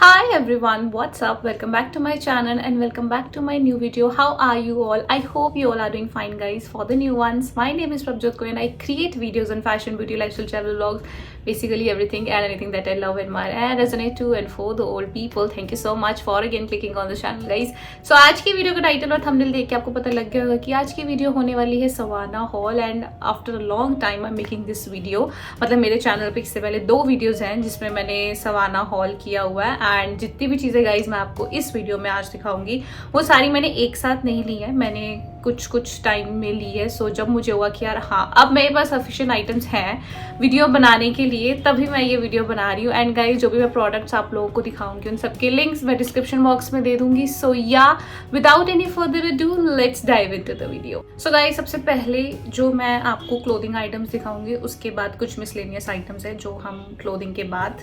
Hi everyone, what's up? Welcome back to my channel and welcome back to my new video. How are you all? I hope you all are doing fine guys. For the new ones, my name is Prabjot Kaur and I create videos on fashion, beauty, lifestyle, travel vlogs, basically everything and anything that I love, admire and resonate to. And for the old people, thank you so much for again clicking on the channel guys. So आज की video का title और thumbnail देख के आपको पता लग गया होगा कि आज की वीडियो होने वाली है Savana haul and after a long time I am making this video. मतलब मेरे चैनल पे इससे पहले 2 वीडियोस हैं जिसमें मैंने सवाना हॉल किया हुआ है एंड जितनी भी चीज़ें गाइज मैं आपको इस वीडियो में आज दिखाऊंगी वो सारी मैंने एक साथ नहीं ली है, मैंने कुछ टाइम में ली है। सो जब मुझे हुआ कि यार हाँ अब मेरे पास सफिशिएंट आइटम्स हैं वीडियो बनाने के लिए, तभी मैं ये वीडियो बना रही हूँ। एंड गाइज जो भी मैं प्रोडक्ट्स आप लोगों को दिखाऊंगी उन सबके लिंक्स मैं डिस्क्रिप्शन बॉक्स में दे दूंगी। सो या without any further ado let's dive into the video. So guys सबसे पहले जो मैं आपको क्लोथिंग आइटम्स दिखाऊंगी उसके बाद कुछ मिसलेनियस आइटम्स है जो हम क्लोथिंग के बाद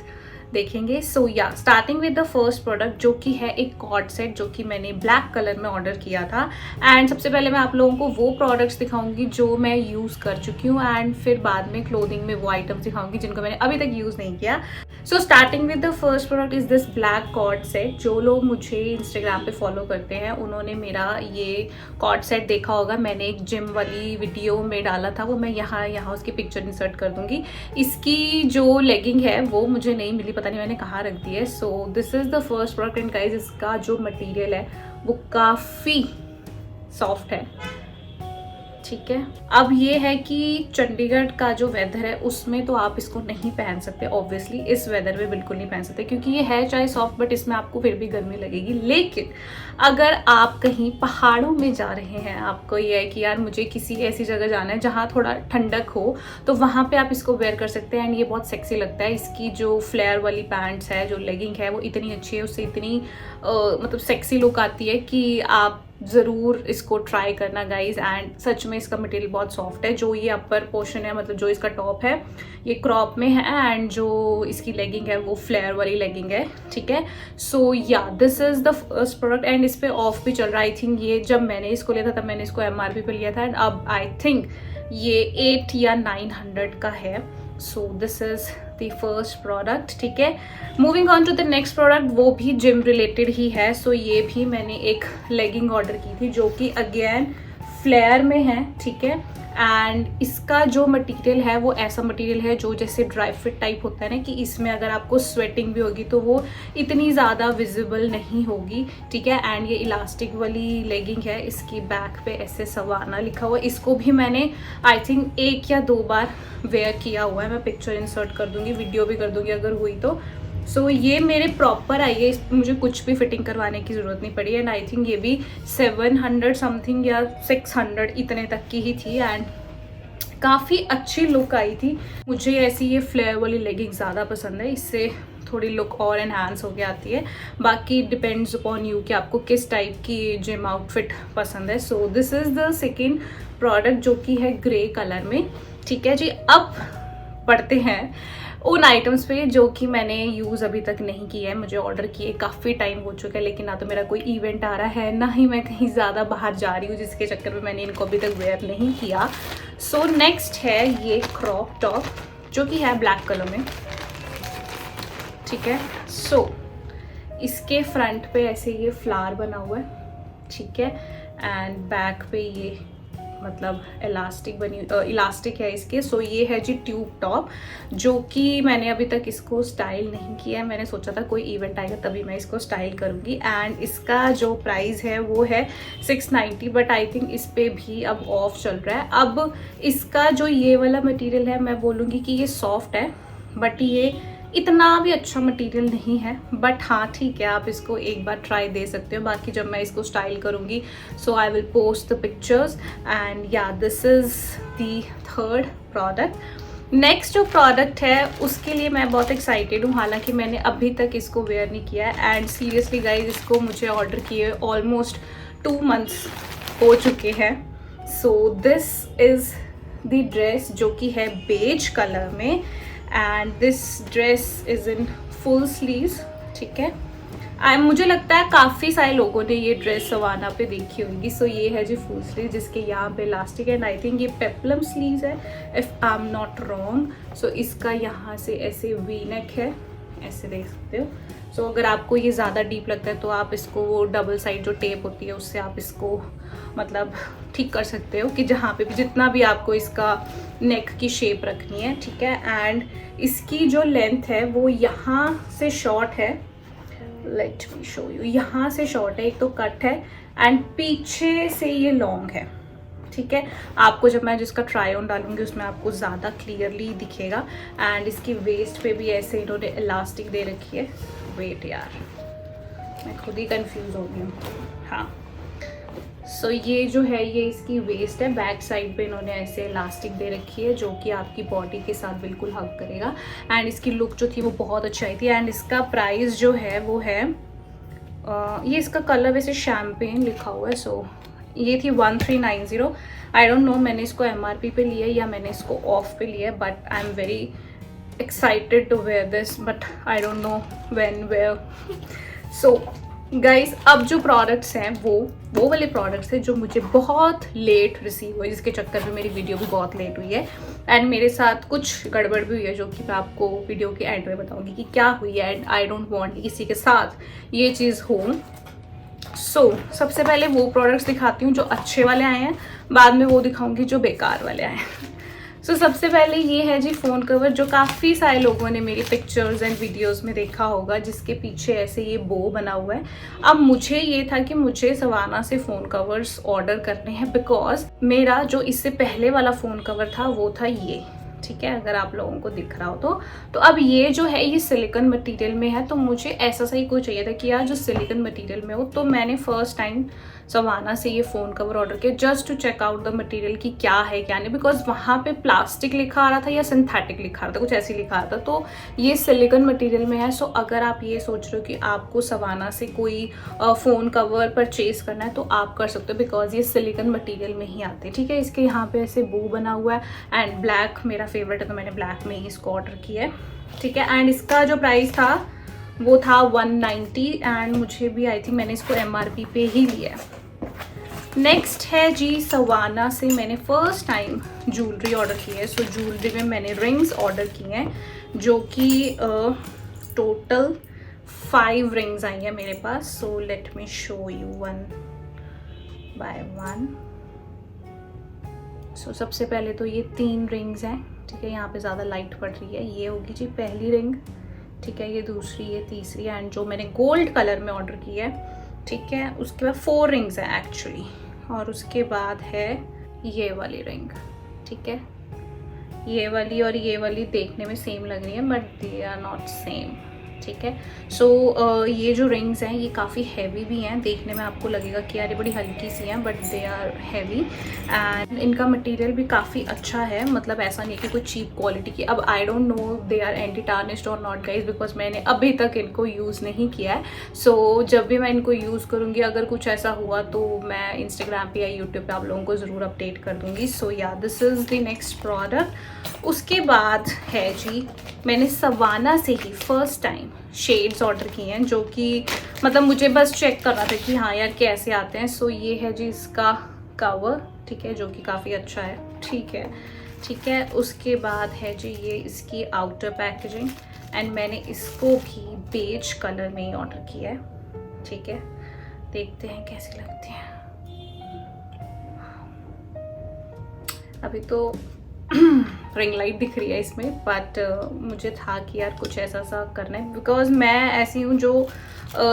देखेंगे। सो या starting with the first product जो कि है एक कॉर्ड सेट जो कि मैंने ब्लैक कलर में ऑर्डर किया था। एंड सबसे पहले मैं आप लोगों को वो प्रोडक्ट्स दिखाऊंगी जो मैं यूज़ कर चुकी हूँ एंड फिर बाद में क्लोथिंग में वो आइटम्स दिखाऊंगी जिनको मैंने अभी तक यूज़ नहीं किया। So starting with the first product is this black coord set. जो लोग मुझे इंस्टाग्राम पे फॉलो करते हैं उन्होंने मेरा ये कॉर्ड सेट देखा होगा, मैंने एक जिम वाली वीडियो में डाला था, वो मैं यहाँ उसकी पिक्चर इंसर्ट कर दूंगी। इसकी जो लेगिंग है वो मुझे नहीं मिली, पता नहीं मैंने कहाँ रख दी है। So this is the first product and guys इसका जो मटेरियल है वो काफ़ी सॉफ्ट है, ठीक है। अब ये है कि चंडीगढ़ का जो वेदर है उसमें तो आप इसको नहीं पहन सकते, ऑब्वियसली इस वेदर में बिल्कुल नहीं पहन सकते क्योंकि ये है चाहे सॉफ्ट बट इसमें आपको फिर भी गर्मी लगेगी। लेकिन अगर आप कहीं पहाड़ों में जा रहे हैं, आपको ये है कि यार मुझे किसी ऐसी जगह जाना है जहाँ थोड़ा ठंडक हो, तो वहाँ पे आप इसको वेयर कर सकते हैं एंड ये बहुत सेक्सी लगता है। इसकी जो फ्लेयर वाली पैंट्स है, जो लेगिंग है वो इतनी अच्छी है, उससे इतनी मतलब सेक्सी लुक आती है कि आप ज़रूर इसको ट्राई करना गाइज। एंड सच में इसका मटेरियल बहुत सॉफ्ट है। जो ये अपर पोर्शन है, मतलब जो इसका टॉप है ये क्रॉप में है एंड जो इसकी लेगिंग है वो फ्लेयर वाली लेगिंग है, ठीक है। सो या this is the first product and इस पर ऑफ भी चल रहा है। आई थिंक ये जब मैंने इसको लिया था तब मैंने इसको MRP पे लिया था एंड अब आई थिंक ये 8 या 900 का है। So this is the first product, ठीक है। Moving on to the next product, वो भी जिम रिलेटेड ही है। सो ये भी मैंने एक लेगिंग ऑर्डर की थी जो कि अगेन फ्लेयर में है, ठीक है। एंड इसका जो मटेरियल है वो ऐसा मटेरियल है जो जैसे ड्राई फिट टाइप होता है ना, कि इसमें अगर आपको स्वेटिंग भी होगी तो वो इतनी ज़्यादा विजिबल नहीं होगी, ठीक है। एंड ये इलास्टिक वाली लेगिंग है, इसकी बैक पे ऐसे सवाना लिखा हुआ है। इसको भी मैंने आई थिंक 1 या 2 बार वेयर किया हुआ है, मैं पिक्चर इंसर्ट कर दूंगी, वीडियो भी कर दूंगी अगर हुई तो। सो ये मेरे प्रॉपर आई है, मुझे कुछ भी फिटिंग करवाने की ज़रूरत नहीं पड़ी एंड आई थिंक ये भी 700 समथिंग या 600 इतने तक की ही थी एंड काफ़ी अच्छी लुक आई थी। मुझे ऐसी ये फ्लेयर वाली लेगिंग ज़्यादा पसंद है, इससे थोड़ी लुक और एनहांस होके आती है। बाकी डिपेंड्स अपॉन यू कि आपको किस टाइप की जिम आउटफिट पसंद है। So this is the second product जो कि है ग्रे कलर में, ठीक है जी। अब बढ़ते हैं उन आइटम्स पे जो कि मैंने यूज़ अभी तक नहीं किया है। मुझे ऑर्डर किए काफ़ी टाइम हो चुका है लेकिन ना तो मेरा कोई इवेंट आ रहा है, ना ही मैं कहीं ज़्यादा बाहर जा रही हूँ जिसके चक्कर में मैंने इनको अभी तक वेयर नहीं किया। सो नेक्स्ट है ये क्रॉप टॉप जो कि है ब्लैक कलर में, ठीक है। सो इसके फ्रंट पे ऐसे ये फ्लावर बना हुआ है, ठीक है। एंड बैक पे ये मतलब इलास्टिक है इसके। सो ये है जी ट्यूब टॉप जो कि मैंने अभी तक इसको स्टाइल नहीं किया है। मैंने सोचा था कोई इवेंट आएगा तभी मैं इसको स्टाइल करूँगी एंड इसका जो प्राइस है वो है 690 बट आई थिंक इस पे भी अब ऑफ चल रहा है। अब इसका जो ये वाला मटेरियल है मैं बोलूँगी कि ये सॉफ्ट है बट ये इतना भी अच्छा मटेरियल नहीं है, बट हाँ ठीक है, आप इसको एक बार ट्राई दे सकते हो। बाकी जब मैं इसको स्टाइल करूँगी so I will post the pictures and yeah this is the third product. Next जो प्रोडक्ट है उसके लिए मैं बहुत एक्साइटेड हूँ, हालांकि मैंने अभी तक इसको वेयर नहीं किया है एंड सीरियसली गाइज इसको मुझे ऑर्डर किए ऑलमोस्ट 2 मंथ्स हो चुके हैं। सो दिस इज़ द ड्रेस जो कि है बेज कलर में and this dress is in full sleeves, ठीक है। मुझे लगता है काफ़ी सारे लोगों ने ये ड्रेस सवाना पे देखी होगी। सो ये है जी फुल स्लीव जिसके यहाँ पे इलास्टिक है एंड आई थिंक ये पेप्लम स्लीव्स है if I am not wrong. So इसका यहाँ से ऐसे वी नेक है ऐसे देख सकते हो। सो अगर आपको ये ज़्यादा डीप लगता है तो आप इसको वो डबल साइड जो टेप होती है उससे आप इसको मतलब ठीक कर सकते हो कि जहाँ पे भी जितना भी आपको इसका नेक की शेप रखनी है, ठीक है। एंड इसकी जो लेंथ है वो यहाँ से शॉर्ट है, लेट मी शो यू, यहाँ से शॉर्ट है, एक तो कट है एंड पीछे से ये लॉन्ग है, ठीक है। आपको जब मैं जिसका ट्राई ऑन डालूंगी उसमें आपको ज़्यादा क्लियरली दिखेगा। एंड इसकी वेस्ट पे भी ऐसे इन्होंने इलास्टिक दे रखी है। वेट यार, मैं खुद ही कंफ्यूज हो गई हूँ। हाँ, सो ये जो है ये इसकी वेस्ट है, बैक साइड पे इन्होंने ऐसे इलास्टिक दे रखी है जो कि आपकी बॉडी के साथ बिल्कुल हग करेगा। एंड इसकी लुक जो थी वो बहुत अच्छी आई थी। एंड इसका प्राइस जो है वो है ये इसका कलर वैसे शैम्पेन लिखा हुआ है। सो ये थी 1390। आई डोंट नो मैंने इसको MRP पे लिया है या मैंने इसको ऑफ पे लिया है, but I am very excited to wear this, but I don't know when wear. So guys, अब जो प्रोडक्ट्स हैं वो वाले प्रोडक्ट्स हैं जो मुझे बहुत लेट रिसीव हुए, जिसके चक्कर में मेरी वीडियो भी बहुत लेट हुई है। एंड मेरे साथ कुछ गड़बड़ भी हुई है जो कि मैं आपको वीडियो के एंड में बताऊंगी कि क्या हुई है। एंड आई डोंट वांट किसी के साथ ये चीज़ हो। सबसे पहले वो प्रोडक्ट्स दिखाती हूँ जो अच्छे वाले आए हैं, बाद में वो दिखाऊंगी जो बेकार वाले आए हैं। सबसे पहले ये है जी फ़ोन कवर, जो काफ़ी सारे लोगों ने मेरी पिक्चर्स एंड वीडियोस में देखा होगा, जिसके पीछे ऐसे ये बो बना हुआ है। अब मुझे ये था कि मुझे सवाना से फ़ोन कवर्स ऑर्डर करने हैं, बिकॉज मेरा जो इससे पहले वाला फ़ोन कवर था वो था ये, ठीक है, अगर आप लोगों को दिख रहा हो तो अब ये जो है ये सिलिकॉन मटेरियल में है। तो मुझे ऐसा सही कोई चाहिए था कि यार जो सिलिकॉन मटेरियल में हो। तो मैंने फर्स्ट टाइम सवाना से ये फ़ोन कवर ऑर्डर किया just to check out the material कि क्या है क्या नहीं, बिकॉज वहाँ पे प्लास्टिक लिखा आ रहा था या सिंथेटिक लिखा आ रहा था, कुछ ऐसे लिखा आ रहा था। तो ये सिलिकॉन मटेरियल में है। सो अगर आप ये सोच रहे हो कि आपको सवाना से कोई फ़ोन कवर परचेज करना है तो आप कर सकते हो, बिकॉज ये सिलिकॉन मटेरियल में ही आते हैं, ठीक है। इसके यहाँ पे ऐसे बो बना हुआ है एंड ब्लैक मेरा फेवरेट है तो मैंने ब्लैक में ही इसको ऑर्डर किया है, ठीक है। एंड इसका जो प्राइस था वो था 190 एंड मुझे भी आई थिंक मैंने इसको MRP पे ही लिया है। नेक्स्ट है जी सवाना से मैंने फर्स्ट टाइम ज्वेलरी ऑर्डर की है। सो ज्वेलरी में मैंने रिंग्स ऑर्डर की हैं जो कि टोटल 5 रिंग्स आई हैं मेरे पास। So let me show you one by one. So सबसे पहले तो ये 3 रिंग्स हैं, ठीक है। यहाँ पे ज़्यादा लाइट पड़ रही है। ये होगी जी पहली रिंग, ठीक है, ये दूसरी, ये तीसरी एंड जो मैंने गोल्ड कलर में ऑर्डर की है, ठीक है। उसके बाद 4 रिंग्स हैं एक्चुअली, और उसके बाद है ये वाली रिंग, ठीक है। ये वाली और ये वाली देखने में सेम लग रही है but they are not same, ठीक है। सो ये जो रिंग्स हैं ये काफ़ी हैवी भी हैं, देखने में आपको लगेगा कि यार ये बड़ी हल्की सी हैं but they are heavy. And इनका मटेरियल भी काफ़ी अच्छा है, मतलब ऐसा नहीं है कि कोई चीप क्वालिटी की। अब I don't know they are anti tarnished और नॉट गाइज, बिकॉज मैंने अभी तक इनको यूज़ नहीं किया है। सो जब भी मैं इनको यूज़ करूँगी अगर कुछ ऐसा हुआ तो मैं इंस्टाग्राम पे या यूट्यूब पे आप लोगों को ज़रूर अपडेट कर दूँगी। सो या this is the next product. उसके बाद है जी मैंने सवाना से ही फर्स्ट टाइम शेड्स ऑर्डर किए हैं, जो कि मतलब मुझे बस चेक करना था कि हाँ यार कैसे आते हैं। सो ये है जी इसका कवर, ठीक है, जो कि काफ़ी अच्छा है, ठीक है, ठीक है। उसके बाद है जी ये इसकी आउटर पैकेजिंग एंड मैंने इसको भी बेज कलर में ही ऑर्डर किया है, ठीक है। देखते हैं कैसे लगते हैं। अभी तो रिंग लाइट दिख रही है इसमें, बट मुझे था कि यार कुछ ऐसा सा करना है, बिकॉज मैं ऐसी हूँ जो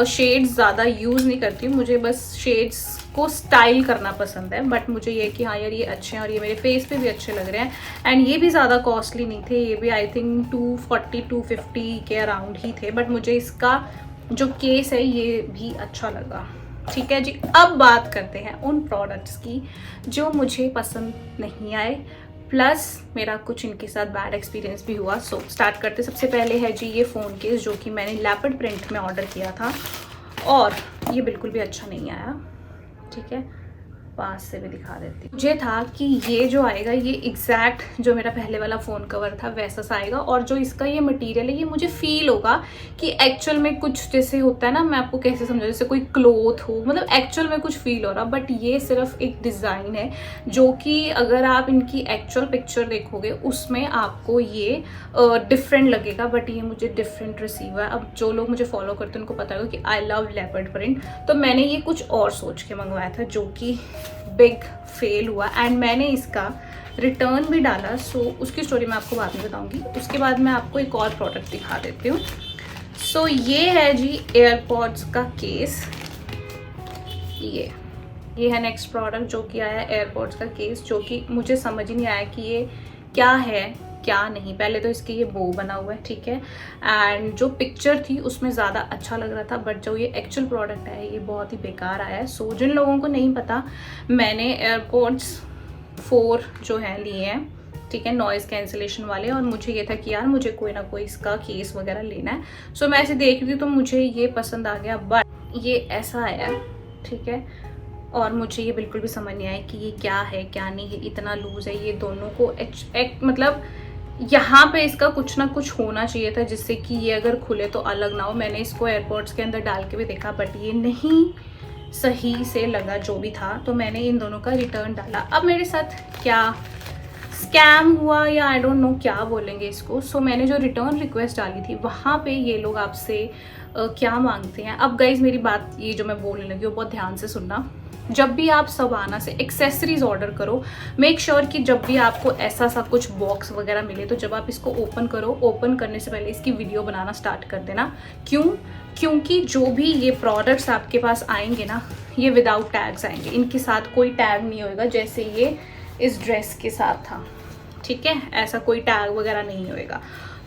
शेड्स ज़्यादा यूज़ नहीं करती हूँ। मुझे बस शेड्स को स्टाइल करना पसंद है, बट मुझे ये कि हाँ यार ये अच्छे हैं और ये मेरे फेस पे भी अच्छे लग रहे हैं। एंड ये भी ज़्यादा कॉस्टली नहीं थे, ये भी आई थिंक 240-250 के अराउंड ही थे, बट मुझे इसका जो केस है ये भी अच्छा लगा, ठीक है जी। अब बात करते हैं उन प्रोडक्ट्स की जो मुझे पसंद नहीं आए, प्लस मेरा कुछ इनके साथ बैड एक्सपीरियंस भी हुआ। सो स्टार्ट करते। सबसे पहले है जी ये फ़ोन केस जो कि मैंने लेपर्ड प्रिंट में ऑर्डर किया था और ये बिल्कुल भी अच्छा नहीं आया, ठीक है। पास से भी दिखा देती हूँ। मुझे था कि ये जो आएगा ये एग्जैक्ट जो मेरा पहले वाला फ़ोन कवर था वैसा सा आएगा, और जो इसका ये मटेरियल है ये मुझे फील होगा कि एक्चुअल में कुछ जैसे होता है ना, मैं आपको कैसे समझाऊं, जैसे कोई क्लोथ हो, मतलब एक्चुअल में कुछ फील हो रहा। बट ये सिर्फ एक डिज़ाइन है जो कि अगर आप इनकी एक्चुअल पिक्चर देखोगे उसमें आपको ये डिफरेंट लगेगा, बट ये मुझे डिफरेंट रिसीव है। अब जो लोग मुझे फॉलो करते हैं उनको पता होगा कि आई लव लेपर्ड प्रिंट, तो मैंने ये कुछ और सोच के मंगवाया था जो कि बिग फेल हुआ, एंड मैंने इसका रिटर्न भी डाला। सो उसकी स्टोरी मैं आपको बाद में बताऊंगी। उसके बाद मैं आपको एक और प्रोडक्ट दिखा देती हूँ। सो ये है जी एयरपॉड्स का केस। ये है नेक्स्ट प्रोडक्ट जो कि आया एयरपॉड्स का केस, जो कि मुझे समझ ही नहीं आया कि ये क्या है क्या नहीं। पहले तो इसके ये बो बना हुआ है, ठीक है, एंड जो पिक्चर थी उसमें ज़्यादा अच्छा लग रहा था, बट जो ये एक्चुअल प्रोडक्ट है ये बहुत ही बेकार आया है। सो जिन लोगों को नहीं पता, मैंने एयरपॉड्स 4 जो हैं लिए हैं, ठीक है, नॉइज़ कैंसिलेशन वाले, और मुझे ये था कि यार मुझे कोई ना कोई इसका केस वगैरह लेना है। सो मैं ऐसे देख रही थी तो मुझे ये पसंद आ गया, बट ये ऐसा आया, ठीक है, और मुझे ये बिल्कुल भी समझ नहीं आया कि ये क्या है क्या नहीं है। इतना लूज़ है ये दोनों को, मतलब यहाँ पे इसका कुछ ना कुछ होना चाहिए था जिससे कि ये अगर खुले तो अलग ना हो। मैंने इसको एयरपोर्ट्स के अंदर डाल के भी देखा, बट ये नहीं सही से लगा जो भी था, तो मैंने इन दोनों का रिटर्न डाला। अब मेरे साथ क्या स्कैम हुआ या आई डोंट नो क्या बोलेंगे इसको। सो मैंने जो रिटर्न रिक्वेस्ट डाली थी वहाँ पे ये लोग आपसे क्या मांगते हैं। अब गाइज मेरी बात ये जो मैं बोलने लगी वो बहुत ध्यान से सुनना। जब भी आप सवाना से एक्सेसरीज ऑर्डर करो, मेक श्योर कि जब भी आपको ऐसा सा कुछ बॉक्स वगैरह मिले तो जब आप इसको ओपन करो, ओपन करने से पहले इसकी वीडियो बनाना स्टार्ट कर देना। क्योंकि जो भी ये प्रोडक्ट्स आपके पास आएंगे ना, ये विदाउट टैग्स आएंगे, इनके साथ कोई टैग नहीं होएगा, जैसे ये इस ड्रेस के साथ था, ठीक है, ऐसा कोई टैग वगैरह नहीं होएगा।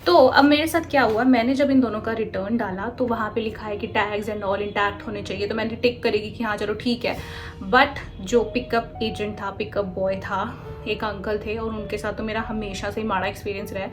तो अब मेरे साथ क्या हुआ, मैंने जब इन दोनों का रिटर्न डाला तो वहाँ पे लिखा है कि टैग्स एंड ऑल इंटैक्ट होने चाहिए, तो मैंने टिक करेगी कि हाँ चलो ठीक है। बट जो पिकअप एजेंट था, पिकअप बॉय था, एक अंकल थे, और उनके साथ तो मेरा हमेशा से ही माड़ा एक्सपीरियंस रहा है,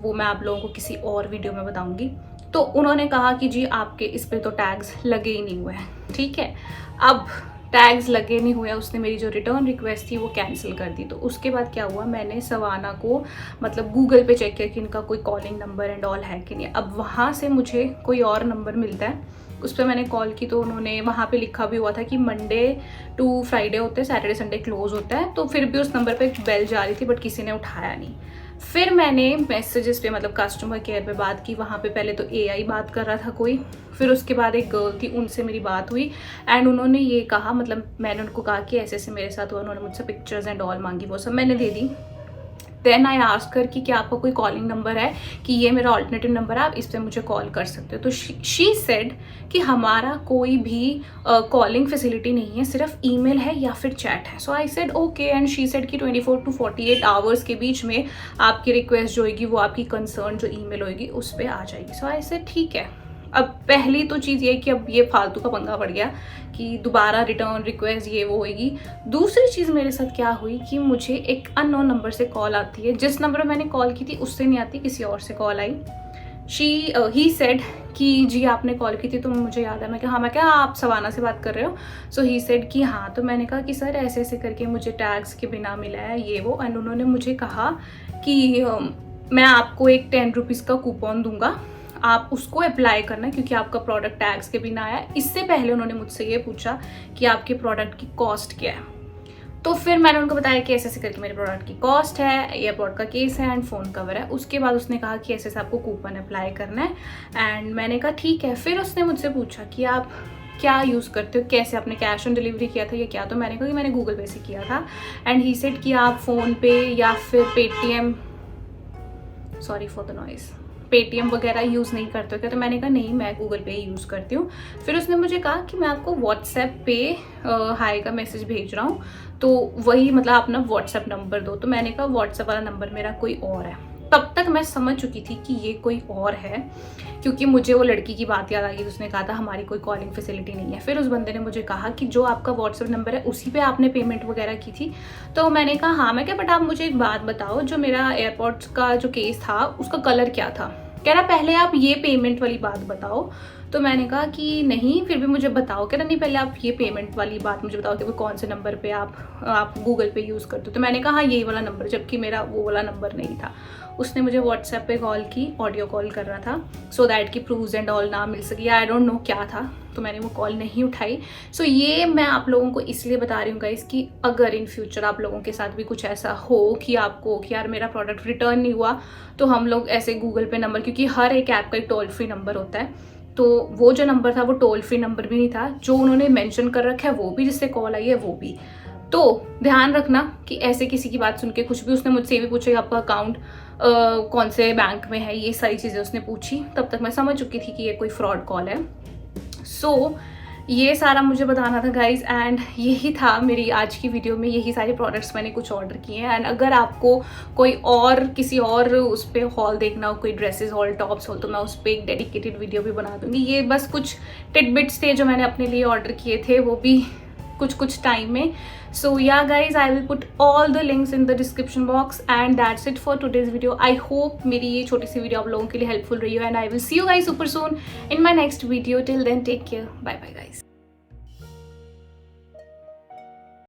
वो मैं आप लोगों को किसी और वीडियो में बताऊँगी। तो उन्होंने कहा कि जी आपके इस पर तो टैग्स लगे ही नहीं हुए हैं, ठीक है। अब टैग्स लगे नहीं हुए, उसने मेरी जो रिटर्न रिक्वेस्ट थी वो कैंसिल कर दी। तो उसके बाद क्या हुआ, मैंने सवाना को मतलब गूगल पे चेक किया कि इनका कोई कॉलिंग नंबर एंड ऑल है कि नहीं। अब वहाँ से मुझे कोई और नंबर मिलता है, उस पर मैंने कॉल की तो उन्होंने, वहाँ पे लिखा भी हुआ था कि मंडे टू फ्राइडे होते हैं, सैटरडे संडे क्लोज होता है। तो फिर भी उस नंबर पर एक बेल जा रही थी, बट किसी ने उठाया नहीं। फिर मैंने मैसेजेस पे मतलब कस्टमर केयर पे बात की। वहाँ पे पहले तो एआई बात कर रहा था कोई, फिर उसके बाद एक गर्ल थी, उनसे मेरी बात हुई, एंड उन्होंने ये कहा, मतलब मैंने उनको कहा कि ऐसे ऐसे मेरे साथ हुआ, उन्होंने मुझसे पिक्चर्स एंड ऑल मांगी, वो सब मैंने दे दी। देन आई आस्क कर कि क्या आपका कोई कॉलिंग नंबर है, कि ये मेरा ऑल्टरनेटिव नंबर है, आप इस पर मुझे कॉल कर सकते हो। तो शी सेड कि हमारा कोई भी कॉलिंग फैसिलिटी नहीं है, सिर्फ ईमेल है या फिर चैट है। So I said okay, and she said कि 24 to 48 आवर्स के बीच में आपकी रिक्वेस्ट जो होगी वो आपकी कंसर्न जो ईमेल होगी उस पर आ जाएगी। सो आई सेड ठीक है। अब पहली तो चीज़ ये कि अब ये फालतू का पंगा पड़ गया कि दोबारा रिटर्न रिक्वेस्ट ये वो होगी। दूसरी चीज़ मेरे साथ क्या हुई कि मुझे एक अननोन नंबर से कॉल आती है, जिस नंबर पर मैंने कॉल की थी उससे नहीं आती, किसी और से कॉल आई। ही सेड कि जी आपने कॉल की थी, तो मुझे याद है। मैं कहा हाँ, मैं क्या आप सवाना से बात कर रहे हो। सो ही सेड कि हाँ। तो मैंने कहा कि सर ऐसे ऐसे करके मुझे टैग्स के बिना मिला है ये वो, एंड उन्होंने मुझे कहा कि मैं आपको एक 10 रुपीज़ का कूपन दूंगा, आप उसको अप्लाई करना क्योंकि आपका प्रोडक्ट टैग्स के बिना आया। इससे पहले उन्होंने मुझसे ये पूछा कि आपके प्रोडक्ट की कॉस्ट क्या है। तो फिर मैंने उनको बताया कि ऐसे ऐसे करके मेरे प्रोडक्ट की कॉस्ट है, एयरपोर्ट का केस है एंड फ़ोन कवर है। उसके बाद उसने कहा कि ऐसे ऐसे आपको कूपन अप्लाई करना है, एंड मैंने कहा ठीक है। फिर उसने मुझसे पूछा कि आप क्या यूज़ करते हो, कैसे आपने कैश ऑन डिलीवरी किया था या क्या। तो मैंने कहा कि मैंने गूगल पे से किया था, एंड ही सेड कि आप फ़ोन पे या फिर Paytm, sorry for the noise, Paytm वगैरह यूज़ नहीं करते हो क्या। तो मैंने कहा नहीं, मैं गूगल पे ही यूज़ करती हूँ। फिर उसने मुझे कहा कि मैं आपको व्हाट्सएप पे हाई का मैसेज भेज रहा हूँ, तो वही मतलब अपना व्हाट्सएप नंबर दो। तो मैंने कहा व्हाट्सएप वाला नंबर मेरा कोई और है। तब तक मैं समझ चुकी थी कि ये कोई और है, क्योंकि मुझे वो लड़की की बात याद आ गई, उसने कहा था हमारी कोई कॉलिंग फैसिलिटी नहीं है। फिर उस बंदे ने मुझे कहा कि जो आपका व्हाट्सएप नंबर है उसी पे आपने पेमेंट वगैरह की थी। तो मैंने कहा हाँ। मैं क्या, बट आप मुझे एक बात बताओ, जो मेरा एयरपोर्ट्स का जो केस था उसका कलर क्या था। कह रहा पहले आप ये पेमेंट वाली बात बताओ। तो मैंने कहा कि नहीं, फिर भी मुझे बताओ। कह रहा नहीं, पहले आप ये पेमेंट वाली बात मुझे बताओ कि वो कौन से नंबर पे आप गूगल पे यूज़ करते हो। तो मैंने कहा हाँ यही वाला नंबर, जबकि मेरा वो वाला नंबर नहीं था। उसने मुझे व्हाट्सएप पे कॉल की, ऑडियो कॉल कर रहा था, सो दैट कि प्रूव्स एंड ऑल ना मिल सके, आई डोंट नो क्या था। तो मैंने वो कॉल नहीं उठाई। सो ये मैं आप लोगों को इसलिए बता रही हूँ गाइस कि अगर इन फ्यूचर आप लोगों के साथ भी कुछ ऐसा हो कि आपको कि यार मेरा प्रोडक्ट रिटर्न नहीं हुआ, तो हम लोग ऐसे गूगल पे नंबर, क्योंकि हर एक ऐप का एक टोल फ्री नंबर होता है, तो वो जो नंबर था वो टोल फ्री नंबर भी नहीं था, जो उन्होंने मेंशन कर रखा है वो भी, जिससे कॉल आई है वो भी। तो ध्यान रखना कि ऐसे किसी की बात सुन के कुछ भी, उसने मुझसे ये भी पूछा कि आपका अकाउंट कौन से बैंक में है, ये सारी चीज़ें उसने पूछी। तब तक मैं समझ चुकी थी कि ये कोई फ्रॉड कॉल है। सो ये सारा मुझे बताना था गाइज, एंड यही था मेरी आज की वीडियो में। यही सारे प्रोडक्ट्स मैंने कुछ ऑर्डर किए हैं। एंड अगर आपको कोई और किसी और उस पर हॉल देखना हो, कोई ड्रेसेस हॉल, टॉप्स हॉल, तो मैं उस पर एक डेडिकेटेड वीडियो भी बना दूंगी। ये बस कुछ टिडबिट्स थे जो मैंने अपने लिए ऑर्डर किए थे, वो भी कुछ टाइम में। सो yeah guys, I will put all the links in the description box, and that's it for today's video. I hope मेरी ये छोटी सी वीडियो आप लोगों के लिए हेल्पफुल रही हो, and I will see you guys super soon in my next video. Till then take care, bye bye guys.